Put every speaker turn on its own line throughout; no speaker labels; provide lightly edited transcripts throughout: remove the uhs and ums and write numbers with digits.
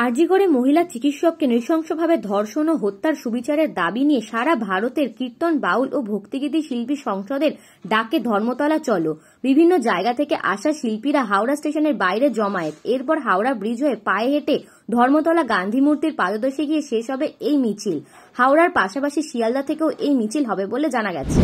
আরজিকরে মহিলা চিকিৎসককে নৃশংসভাবে ধর্ষণ ও হত্যার সুবিচারের দাবি নিয়ে সারা ভারতের কীর্তন, বাউল ও ভক্তিগীতি শিল্পী সংসদের ডাকে ধর্মতলা চলো। বিভিন্ন জায়গা থেকে আসা শিল্পীরা হাওড়া স্টেশনের বাইরে জমায়েত। এরপর হাওড়া ব্রিজ হয়ে পায়ে হেঁটে ধর্মতলা গান্ধী মূর্তির পাদদেশে গিয়ে শেষ হবে এই মিছিল। হাওড়ার পাশাপাশি শিয়ালদা থেকেও এই মিছিল হবে বলে জানা গেছে।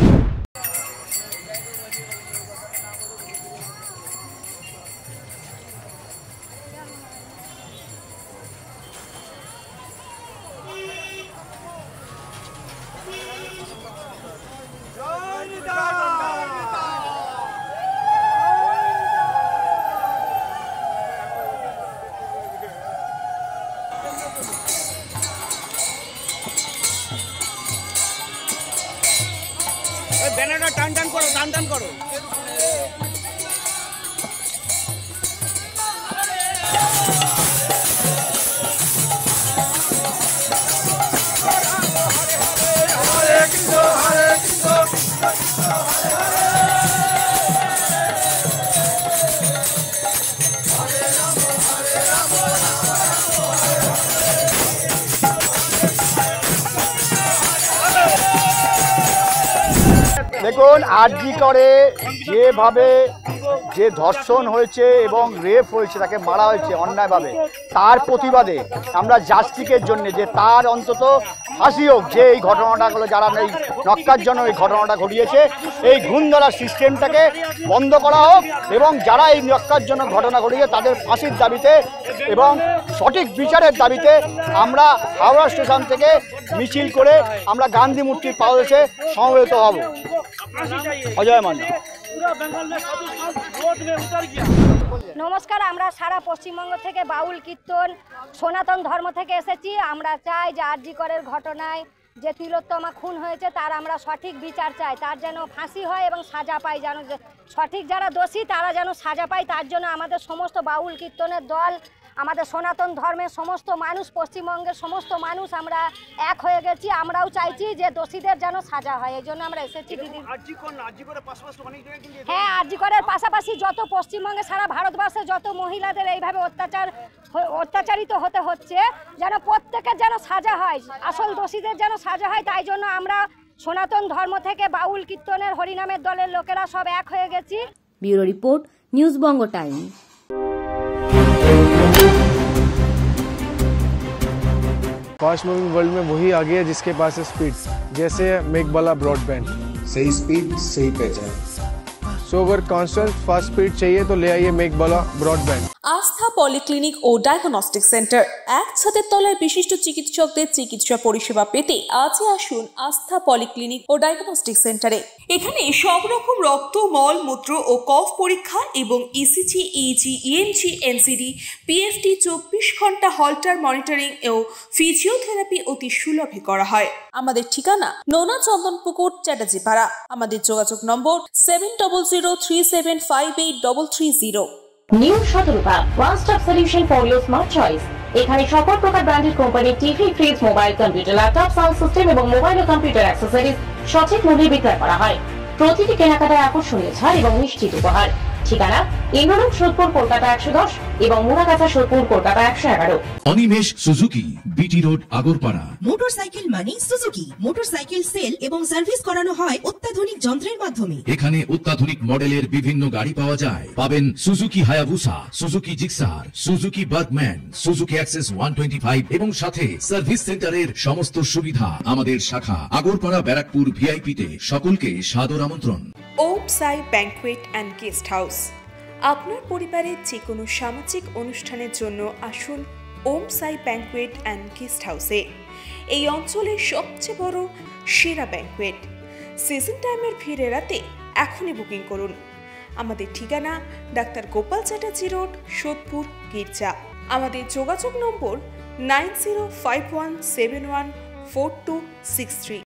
ব্যানারটা টান করো।
দেখুন, আরজি করে যেভাবে যে ধর্ষণ হয়েছে এবং রেপ হয়েছে, তাকে মারা হয়েছে অন্যায়ভাবে, তার প্রতিবাদে আমরা জাস্টিসের জন্য যে তার অন্তত ফাঁসি হোক, যে এই ঘটনাটাগুলো যারা এই নক্কারজনক এই ঘটনাটা ঘটিয়েছে, এই ঘুণ ধরা সিস্টেমটাকে বন্ধ করা হোক এবং যারা এই নক্কারজনক ঘটনা ঘটিয়েছে তাদের ফাঁসির দাবিতে এবং সঠিক বিচারের দাবিতে আমরা হাওড়া স্টেশন থেকে মিছিল করে আমরা গান্ধী মূর্তির পাদদেশে সমবেত হব। অজয় মান্না।
নমস্কার, আমরা সারা পশ্চিমবঙ্গ থেকে বাউল, কীর্তন, সনাতন ধর্ম থেকে এসেছি। আমরা চাই যে আরজি করের ঘটনায় যে তিলোত্তমা খুন হয়েছে তার আমরা সঠিক বিচার চাই, তার যেন ফাঁসি হয় এবং সাজা পায়, যেন সঠিক যারা দোষী তারা যেন সাজা পায়। তার জন্য আমাদের সমস্ত বাউল কীর্তনের দল, আমাদের সনাতন ধর্মের সমস্ত মানুষ, পশ্চিমবঙ্গের সমস্ত মানুষ আমরা এক হয়ে গেছি। আমরাও চাইছি যে দোষীদের যেন সাজা হয়, এই জন্য আমরা এসেছি দিদি। হ্যাঁ, আরজি করের পাশাপাশি যত পশ্চিমবঙ্গে সারা ভারতবর্ষে যত মহিলাদের এইভাবে অত্যাচারিত হতে হচ্ছে, যেন প্রত্যেকের যেন সাজা হয়, আসল দোষীদের যেন সাজা হয়। তাই জন্য আমরা সনাতন ধর্ম থেকে বাউল, কীর্তনের, হরিনামের দলের লোকেরা সব এক হয়ে গেছি।
ব্যুরো রিপোর্ট, নিউজ বঙ্গ টাইম।
फास्ट मूविंग वर्ल्ड में वही आगे है जिसके पास है स्पीड, जैसे मेघबाला ब्रॉडबैंड।
सही स्पीड, सही पहचान।
सो अगर कांस्टेंट फास्ट स्पीड चाहिए तो ले आइए मेघबाला ब्रॉडबैंड।
আস্থা পলিক্লিনিক ও ডায়াগনস্টিক সেন্টার, এক ছাদের তলায় বিশিষ্ট চিকিৎসকদের চিকিৎসা পরিষেবা পেতে আজই আসুন আস্থা পলিক্লিনিক ও ডায়াগনস্টিক সেন্টারে। এখানে সব রকম রক্ত, মল, মূত্র ও কফ পরীক্ষা এবং ECG, easy, ENG, NCD, PFT 24 ঘন্টা হল্টার মনিটরিং ও ফিজিওথেরাপি অতি সুলভে করা হয়। আমাদের ঠিকানা নোনা চন্দনপুকুর, চ্যাটার্জিপাড়া। আমাদের যোগাযোগ নম্বর 7003758330।
New Shatarupa, one stop solution for your smart choice. এখানে সকল প্রকার ব্র্যান্ডেড কোম্পানির TV, fridge, mobile, computer, laptop, sound system এবং মোবাইল ও কম্পিউটার অ্যাক্সেসরিজ সঠিক মূল্যে বিক্রয় করা হয়। প্রতিটি কেনাকাটায় আকর্ষণীয় ছাড় এবং নিশ্চিত উপহার। ঠিকানা ইন্দ্রলোক, সোদপুর, কলকাতা 110 এবং Muragachha, Sodepur, Kolkata 111।
Animesh Suzuki, BT road, Agarpara.
Motorcycle মানে সুজুকি। মোটরসাইকেল সেল এবং সার্ভিস করানো হয় অত্যাধুনিক যন্ত্রের মাধ্যমে।
এখানে অত্যাধুনিক মডেলের বিভিন্ন গাড়ি পাওয়া যায়। পাবেন Suzuki Hayabusa, Suzuki Gixxer, Suzuki Bergman, Suzuki access 125 এবং সাথে সার্ভিস সেন্টারের সমস্ত সুবিধা। আমাদের শাখা আগরপাড়া, ব্যারাকপুর ভিআইপি তে। সকলকে সাদর আমন্ত্রণ।
ওম সাই ব্যাংকুয়েট অ্যান্ড গেস্ট হাউস। আপনার পরিবারের যে কোনো সামাজিক অনুষ্ঠানের জন্য আসুন ওম সাই ব্যাংকুয়েট অ্যান্ড গেস্ট হাউসে। এই অঞ্চলের সবচেয়ে বড় সেরা ব্যাংকুয়েট। সিজন টাইমের ভিড় এড়াতে এখনই বুকিং করুন। আমাদের ঠিকানা ডাক্তার গোপাল চ্যাটার্জি রোড, সোদপুর, গির্জা। আমাদের যোগাযোগ নম্বর 9051714263।